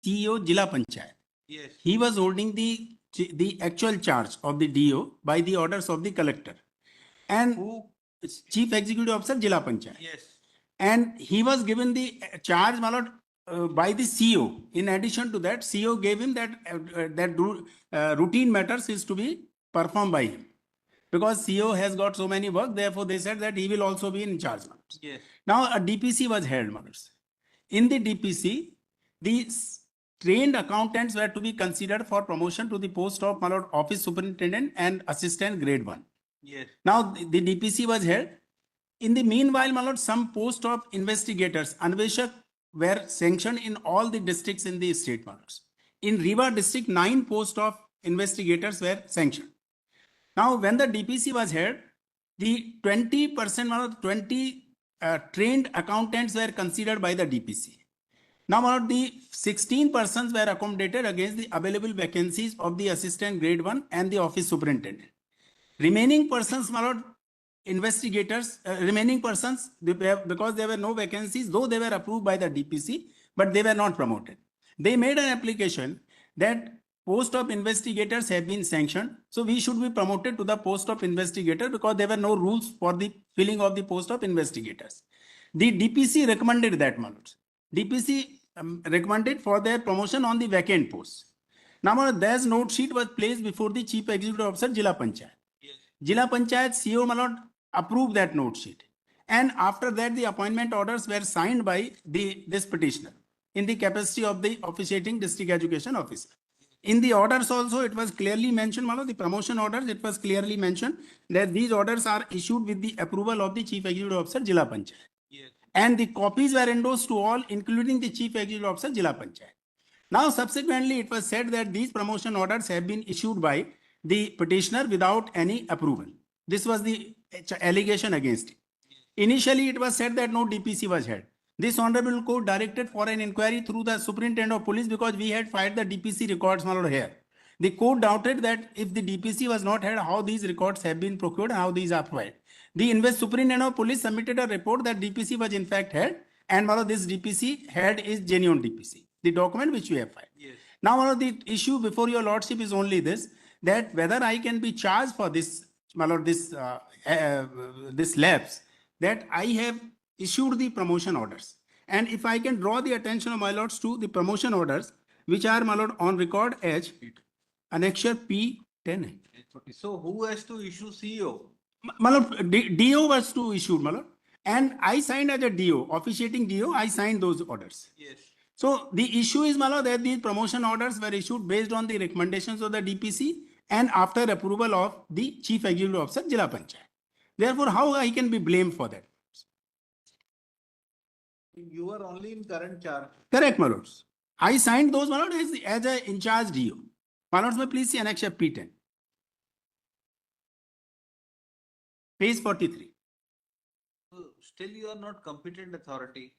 CEO Jila Panchayat. Yes. He was holding the actual charge of the DO by the orders of the collector. And Who? Chief Executive Officer Jila Panchayat. Yes. And he was given the charge, my lord, by the CEO. In addition to that, CEO gave him that routine matters is to be performed by him. Because CEO has got so many work, therefore they said that he will also be in charge. Yes. Now a DPC was held, my lords. In the DPC, the trained accountants were to be considered for promotion to the post of, my lord, office superintendent and assistant grade 1. Yes. Now the DPC was held. In the meanwhile, my lord, some post of investigators, Anveshak, were sanctioned in all the districts in the state, my lords. In Rewa district, 9 post of investigators were sanctioned. Now, when the DPC was held, the 20%, my lord, 20 trained accountants were considered by the DPC. Now, my lord, the 16 persons were accommodated against the available vacancies of the assistant grade 1 and the office superintendent. Remaining persons, my lord, investigators, remaining persons, because there were no vacancies, though they were approved by the DPC, but they were not promoted. They made an application that post of investigators have been sanctioned, so we should be promoted to the post of investigator because there were no rules for the filling of the post of investigators. The DPC recommended that, my lords. DPC recommended for their promotion on the vacant posts. Now, my lord, there's note sheet was placed before the Chief Executive Officer, Jila Panchayat. Jila Panchayat CEO, my lord, approved that note sheet. And after that, the appointment orders were signed by this petitioner in the capacity of the officiating district education officer. In the orders also, it was clearly mentioned, my lord, the promotion orders, it was clearly mentioned that these orders are issued with the approval of the Chief Executive Officer, Jila Panchayat. Yes. And the copies were endorsed to all, including the Chief Executive Officer, Jila Panchayat. Now, subsequently, it was said that these promotion orders have been issued by the petitioner without any approval. This was the allegation against it. Initially, it was said that no DPC was held. This honorable court directed for an inquiry through the superintendent of police because we had filed the DPC records, my lord, here. The court doubted that if the DPC was not held, how these records have been procured, how these are filed. The superintendent of police submitted a report that DPC was in fact held, and my lord, this DPC held is genuine DPC. The document which we have filed. Yes. Now, my lord, the issue before your lordship is only this, that whether I can be charged for this, my lord, this lapse, that I have issued the promotion orders. And if I can draw the attention of my lords to the promotion orders, which are, my lord, on record as Annexure P10. So who has to issue CEO? My lord, DO was to issue, my lord. And I signed as a DO, officiating DO, I signed those orders. Yes. So the issue is, my lord, that these promotion orders were issued based on the recommendations of the DPC and after approval of the Chief Executive Officer, Jila Panchayat. Therefore, how I can be blamed for that? You are only in current charge. Correct, my lords. I signed those, my lord, as a in charge DO. My lords, may please see Annexure P10. Page 43. So still you are not competent authority.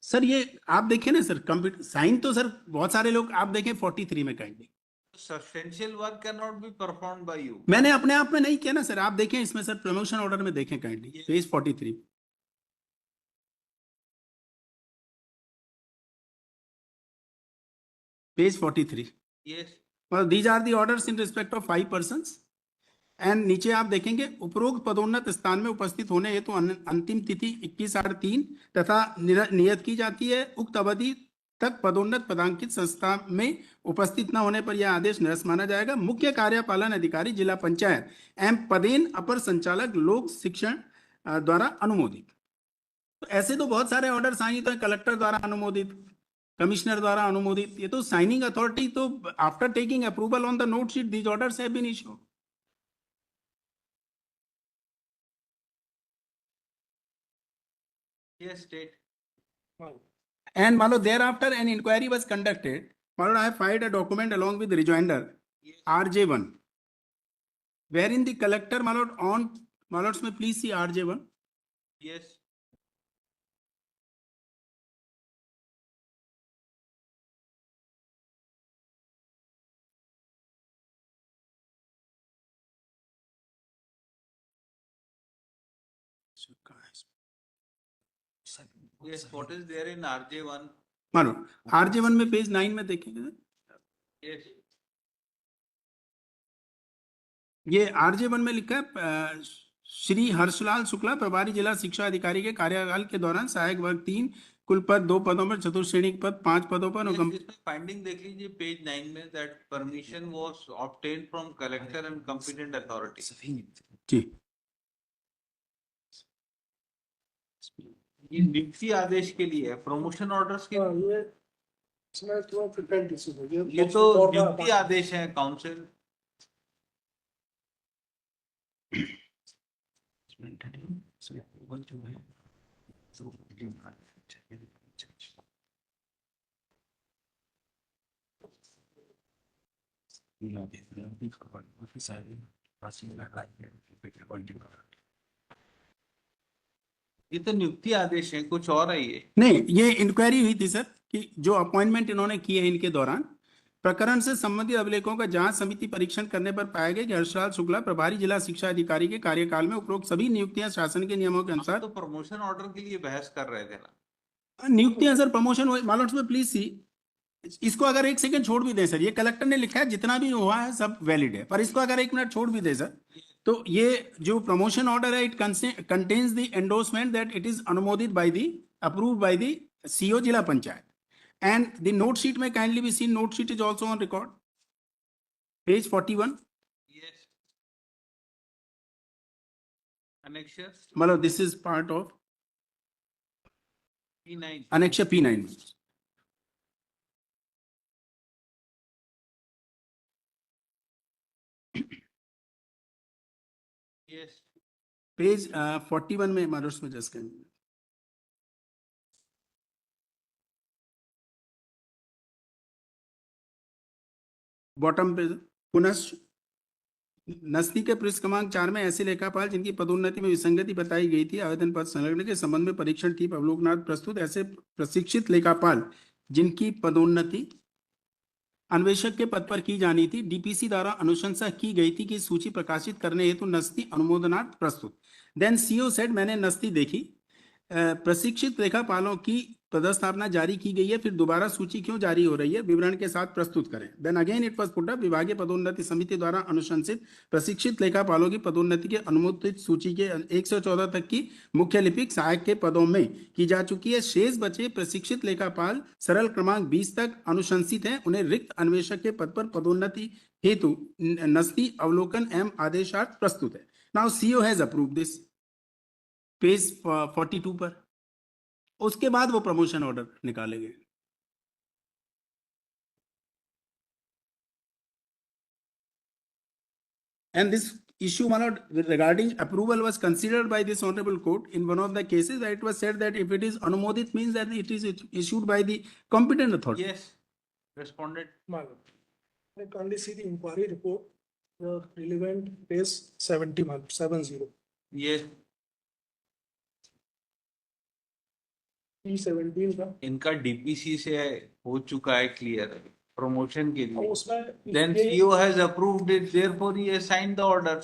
Sir ये आप देखें ना sir, sign तो sir बहुत सारे लोग आप देखें 43 में kindly. Substantial work cannot be performed by you. मैंने अपने आप में नहीं किया ना सर, आप देखें इसमें सर प्रमोशन ऑर्डर में देखें kindly page 43. Page 43. Yes. Well, these are the orders in respect of 5 persons. And नीचे आप देखेंगे उपरोक्त पदोन्नत स्थान में उपस्थित होने हेतु अंतिम तिथि 21/3 तथा नियत की जाती है. उक्त अवधि तक पदोन्नत पदांकित संस्था में उपस्थित न होने पर यह आदेश निरस्त माना जाएगा. मुख्य कार्यपालन अधिकारी जिला पंचायत एवं पदेन अपर संचालक लोक शिक्षण द्वारा अनुमोदित. तो ऐसे तो बहुत सारे ऑर्डर साइन तो कलेक्टर द्वारा अनुमोदित, कमिश्नर द्वारा अनुमोदित. ये तो साइनिंग अथॉरिटी तो after taking approval on the note sheet these orders have been issued. Yes, state. And Malo, thereafter an inquiry was conducted. Malo, I have filed a document along with the rejoinder, Yes. RJ1, wherein the collector, Malo, on Malots may please see RJ1. Yes. Yes, what is there in RJ1? मानो RJ1 में page 9 में देखेंगे sir, Yes. ये RJ1 में लिखा है श्री हर्षलाल शुक्ला प्रभारी जिला शिक्षा अधिकारी के कार्यकाल के दौरान सहायक वर्ग 3 कुल पद 2 पदों पर, चतुर्श्रेणी पद 5 पदों पर और Yes, इसमें फाइंडिंग देख लीजिए पेज 9 में, that permission was obtained from collector and competent authority. जी ये नियुक्ति आदेश के लिए है, प्रमोशन ऑर्डर्स के लिए ये इसमें थोड़ा डिफरेंट इशू है ये तो नियुक्ति आदेश है काउंसिल। ये तो नियुक्ति आदेश है, कुछ और है ये। नहीं, ये इंक्वायरी हुई थी सर कि जो अपॉइंटमेंट इन्होंने किए हैं इनके दौरान प्रकरण से संबंधित अभिलेखों का जांच समिति परीक्षण करने पर पाया गया कि हर्षलाल शुक्ला प्रभारी जिला शिक्षा अधिकारी के कार्यकाल में उपरोक्त सभी नियुक्तियां शासन के नियमों के हम अनुसार तो प्रमोशन ऑर्डर के लिए बहस कर रहे थे ना। नियुक्तियां सर प्रमोशन मालूम में प्लीज सी इसको अगर एक सेकंड छोड़ भी दें सर, ये कलेक्टर ने लिखा है जितना भी हुआ है सब वैलिड है, पर इसको अगर 1 मिनट छोड़ भी दें सर, तो ये जो प्रमोशन ऑर्डर है it contains the endorsement that it is अनुमोदित by the approved by the CO जिला panchayat and the note sheet में kindly be seen, note sheet is also on record page 41। Yes. Annexures मतलब this is part of P9. annexure P9 Yes. Page 41 में मारोस में just करेंगे। Bottom पे पुनः नस्ती के पृष्ठ क्रमांक 4 में ऐसे लेखापाल जिनकी पदोन्नति में विसंगति बताई गई थी आवेदन पत्र संलग्न के संबंध में परीक्षण टीप अवलोकनार्थ प्रस्तुत। ऐसे प्रशिक्षित लेखापाल जिनकी पदोन्नति अन्वेषक के पद पर की जानी थी डीपीसी द्वारा अनुशंसा की गई थी कि सूची प्रकाशित करने हेतु नस्ती अनुमोदनार्थ प्रस्तुत। देन सीओ सेड मैंने नस्ती देखी, प्रशिक्षित लेखापालों की पदस्थापना जारी की गई है, फिर दोबारा सूची क्यों जारी हो रही है विवरण के साथ प्रस्तुत करें। Then again it was put up विभागीय पदोन्नति समिति द्वारा अनुशंसित प्रशिक्षित लेखापालों की पदोन्नति के अनुमोदित सूची के 114 तक की मुख्य लिपिक सहायक के पदों में की जा चुकी है। शेष बचे प्रशिक्षित लेखापाल सरल क्रमांक 20 तक अनुशंसित हैं, उन्हें रिक्त अन्वेषक के पद पर पदोन्नति हेतु नस्ती अवलोकन एवं आदेशार्थ प्रस्तुत है। Now CO has approved this page 42 पर। उसके बाद वो प्रमोशन ऑर्डर निकाले गए। And this issue, my lord, regarding approval was considered by this honorable court in one of the cases that it was said that if it is anumodit means that it is issued by the competent authority. Yes. Responded. I can only see the inquiry report, the relevant page 70. Yes. P17 का इनका DPC से हो चुका है clear promotion के और लिए। उसमें Then ये- CEO has approved it, therefore he has signed the orders.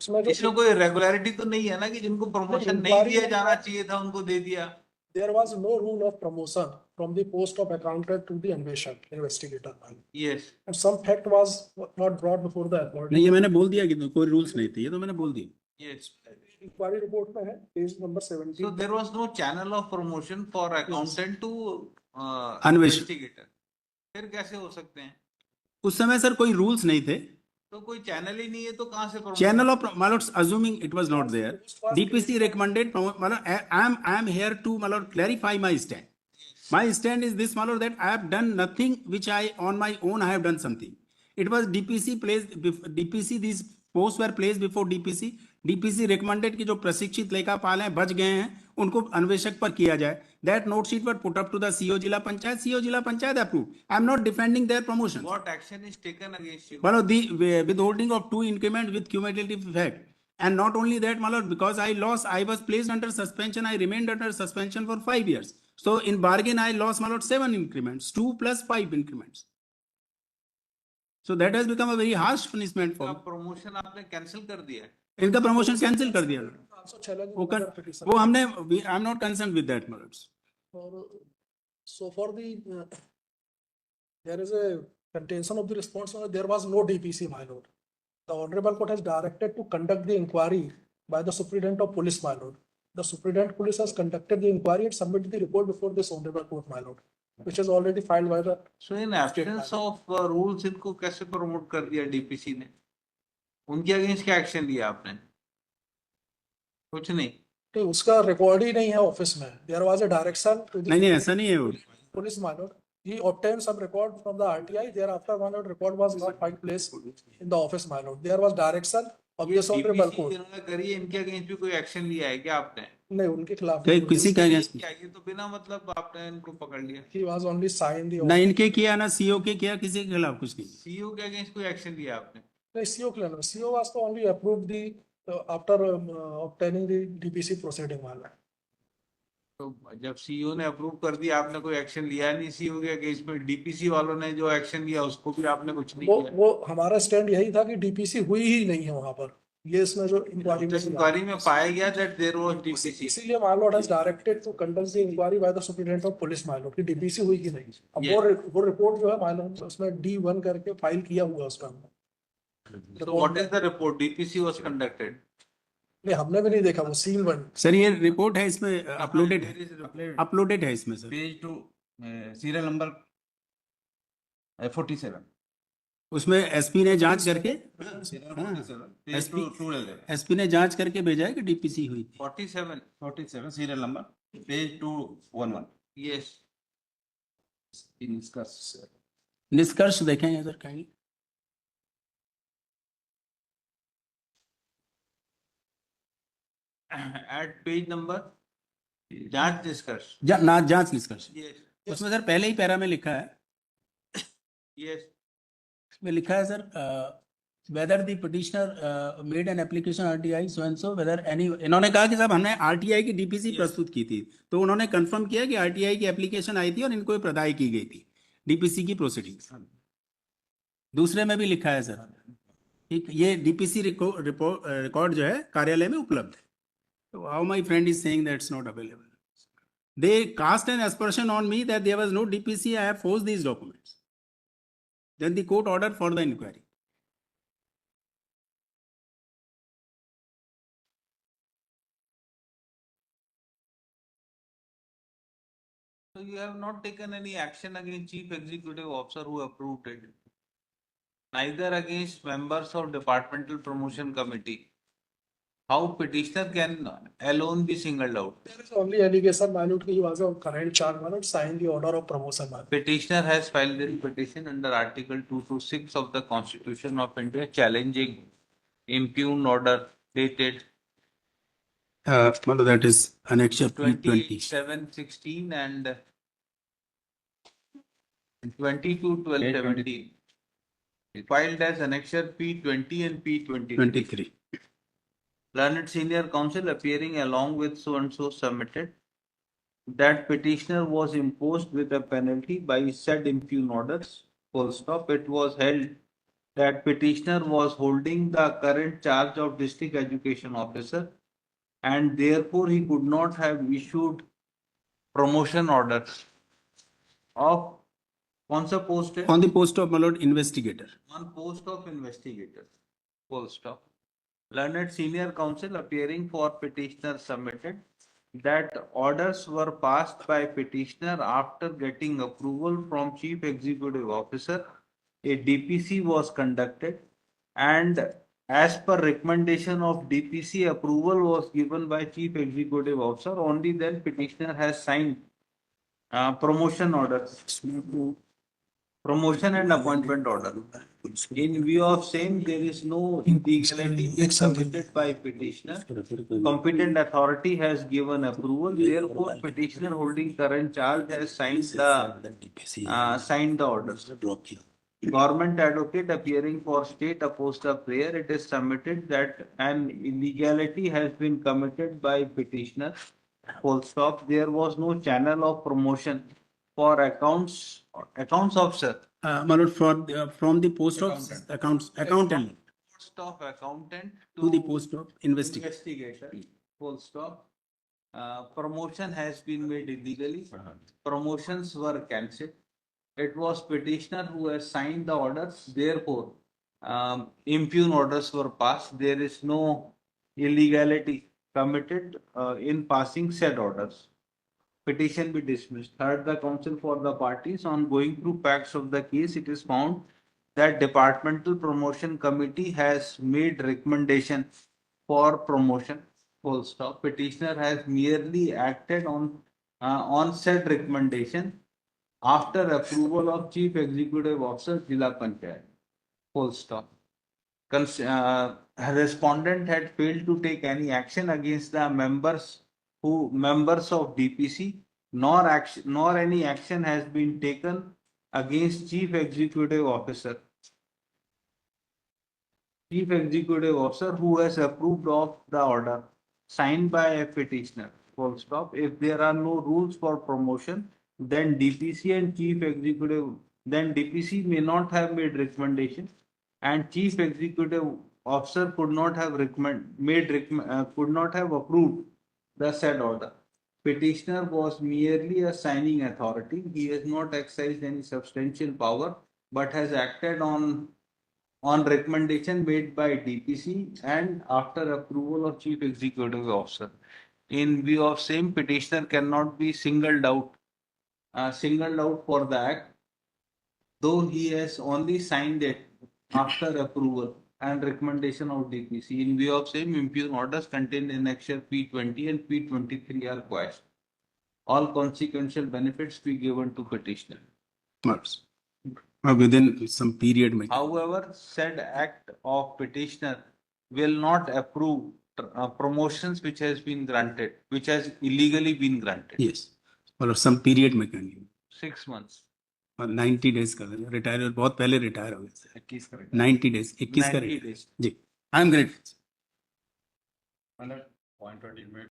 उसमें जो इसमें कोई रेगुलरिटी तो नहीं है ना कि जिनको प्रमोशन नहीं inquiry दिया में- जाना चाहिए था उनको दे दिया। there was no rule of promotion from the post of accountant to the investigator, Yes. and some fact was not brought before the authority. नहीं, ये मैंने बोल दिया कि कोई रूल्स नहीं थे, ये तो मैंने बोल दिया। Yes. Inquiry report में है page number 17. So there was no channel of promotion for accountant to अन्वेषक। investigator. फिर कैसे हो सकते हैं? उस समय सर कोई रूल्स नहीं थे, तो कोई चैनल ही नहीं है तो कहाँ से promotion? channel of my lord assuming it was not there, DPC recommended my lord, I am here to my lord clarify my stand. My stand is this, my lord, that I have done nothing which I on my own I have done something. It was DPC placed DPC, these posts were placed before DPC. DPC recommended कि जो प्रशिक्षित लेखापाल हैं बच गए हैं उनको अन्वेषक पर किया जाए। That note sheet was put up to the CO जिला पंचायत, CO जिला panchayat approved. I am not defending their promotion. What action is taken against you? My lord, the withholding of 2 increments with cumulative effect. And not only that, my lord, because I lost, I was placed under suspension, I remained under suspension for 5 years. So in bargain, I lost, my lord, 7 increments, 2 plus 5 increments. So that has become a very harsh punishment for me. Promotion आपने cancel कर दिया है। इनका promotion cancel कर दिया। Also challenge वो another petition. वो हमने, I am not concern with that, my lords. और So for the, there is a contention of the response, there was no DPC, my lord. The Honorable Court has directed to conduct the inquiry by the Superintendent of Police, my lord. The Superintendent of Police has conducted the inquiry and submitted the report before this Honorable Court, my lord, which is already filed by the. So in absence of rules इनको कैसे promote कर दिया DPC ने? उनके against क्या action लिया आपने? कुछ नहीं. तो उसका रिकॉर्ड ही नहीं है ऑफिस में. There was a direction to the. नहीं ऐसा नहीं है वो. Police, my lord. He obtained some record from the RTI. Thereafter, my lord, record was not find place in the office, my lord. There was direction of this Honorable DPC Court. जिन्होंने करी है इनके against भी कोई action लिया है क्या आपने? नहीं, उनके खिलाफ. किसी का against- क्या ये तो बिना मतलब आपने इनको पकड़ लिया. He was only signed the. ना इनके किया ना सीओ के किया, किसी के खिलाफ कुछ नहीं. सीईओ के अगेंस्ट कोई एक्शन लिया आपने? No, CO clear. CO was to only approved the after obtaining the DPC proceeding, my lord. तो जब सीईओ ने अप्रूव कर दिया आपने कोई एक्शन लिया नहीं सीईओ के अगेंस्ट में. डीपीसी वालों ने जो एक्शन लिया उसको भी आपने कुछ नहीं किया. वो हमारा स्टैंड यही था कि DPC हुई ही नहीं है वहां पर. ये इसमें जो इंक्वायरी में इंक्वायरी में पाया गया दैट देयर वाज डीपीसी. इसीलिए my lord has directed to conduct the inquiry by the Superintendent of Police, my lord, कि DPC हुई कि नहीं. अब वो रिपोर्ट जो है my lord उसमें D1 करके फाइल किया हुआ उसका. So what is the report? DPC was conducted. नहीं, हमने भी नहीं देखा, वो सील वन. सर ये रिपोर्ट है इसमें अपलोडेड है इसमें सर. पेज 2 सीरियल नंबर 47 उसमें एसपी ने जांच करके सीरियल हाँ। 47 पेज SP 2 एसपी ने जांच करके भेजा है कि डीपीसी हुई थी. 47. Serial number page 211 Yes. निष्कर्ष देखेंगे सर कहीं. At page number जांच निष्कर्ष. जांच निष्कर्ष. Yes. उसमें सर पहले ही पैरा में लिखा है. Yes. इसमें लिखा है sir whether the petitioner made an application RTI so and so whether any. इन्होंने कहा कि साहब हमने RTI की डीपीसी प्रस्तुत की थी, तो उन्होंने कंफर्म किया कि RTI की एप्लीकेशन आई थी और इनको प्रदाय की गई थी डीपीसी की प्रोसीडिंग्स. दूसरे में भी लिखा है सर कि ये डीपीसी रिकॉर्ड जो है कार्यालय में उपलब्ध है. So how my friend is saying that it's not available. They cast an aspersion on me that there was no DPC. I have forged these documents. Then the court ordered for the inquiry. So you have not taken any action against chief executive officer who approved it. Neither against members of departmental promotion committee. How petitioner can alone be singled out? There is only allegation, my lord, कि he was a current charge, my lord, signed the order of promotion, my lord. Petitioner has filed this petition under Article 226 of the Constitution of India challenging impugned order dated That is annexure P20. 27/16 and 22/12/17. Filed as annexure P20 and P23. 23. Learned senior counsel appearing along with so and so submitted that petitioner was imposed with a penalty by said impugned orders. Full stop. It was held that petitioner was holding the current charge of district education officer and therefore he could not have issued promotion orders of on the post On the post of my lord investigator. on post of investigator. Full stop. Learned senior counsel appearing for petitioner submitted that orders were passed by petitioner after getting approval from chief executive officer. A DPC was conducted and as per recommendation of DPC, approval was given by chief executive officer. Only then petitioner has signed promotion orders. Promotion and appointment order. In view of same, there is no illegality submitted by petitioner. Competent authority has given approval. Therefore, petitioner holding current charge has signed the orders. Government advocate appearing for state opposed a prayer. It is submitted that an illegality has been committed by petitioner. Full stop. There was no channel of promotion for accounts officer. My lord, from the post of accountant Post of accountant to the post of investigator. investigator. Full stop. promotion has been made illegally. Promotions were cancelled. It was petitioner who has signed the orders. Therefore, impugn orders were passed. There is no illegality committed in passing said orders. Petition be dismissed. Third, the counsel for the parties on going through facts of the case, it is found that departmental promotion committee has made recommendation for promotion. Full stop. Petitioner has merely acted on said recommendation after approval of Chief Executive Officer Jila Panchayat. Full stop. Respondent had failed to take any action against the members of DPC, nor any action has been taken against Chief Executive Officer. Chief Executive Officer who has approved of the order signed by a petitioner. Full stop. If there are no rules for promotion, then DPC may not have made recommendation, and Chief Executive Officer could not have approved the said order. Petitioner was merely a signing authority. He has not exercised any substantial power, but has acted on recommendation made by DPC and after approval of Chief Executive Officer. In view of same, petitioner cannot be singled out for the act, though he has only signed it after approval and recommendation of DPC. In view of same, impugn orders contained in Annexure P20 and P23 are quashed. All consequential benefits be given to petitioner. Within some period. However, said act of petitioner will not approve promotions which has illegally been granted. Yes. और some period में करनी 6 months. और 90 days का retire बहुत पहले retire हो गए 90 days 21 का 90 days. जी I am great Point 20 minutes.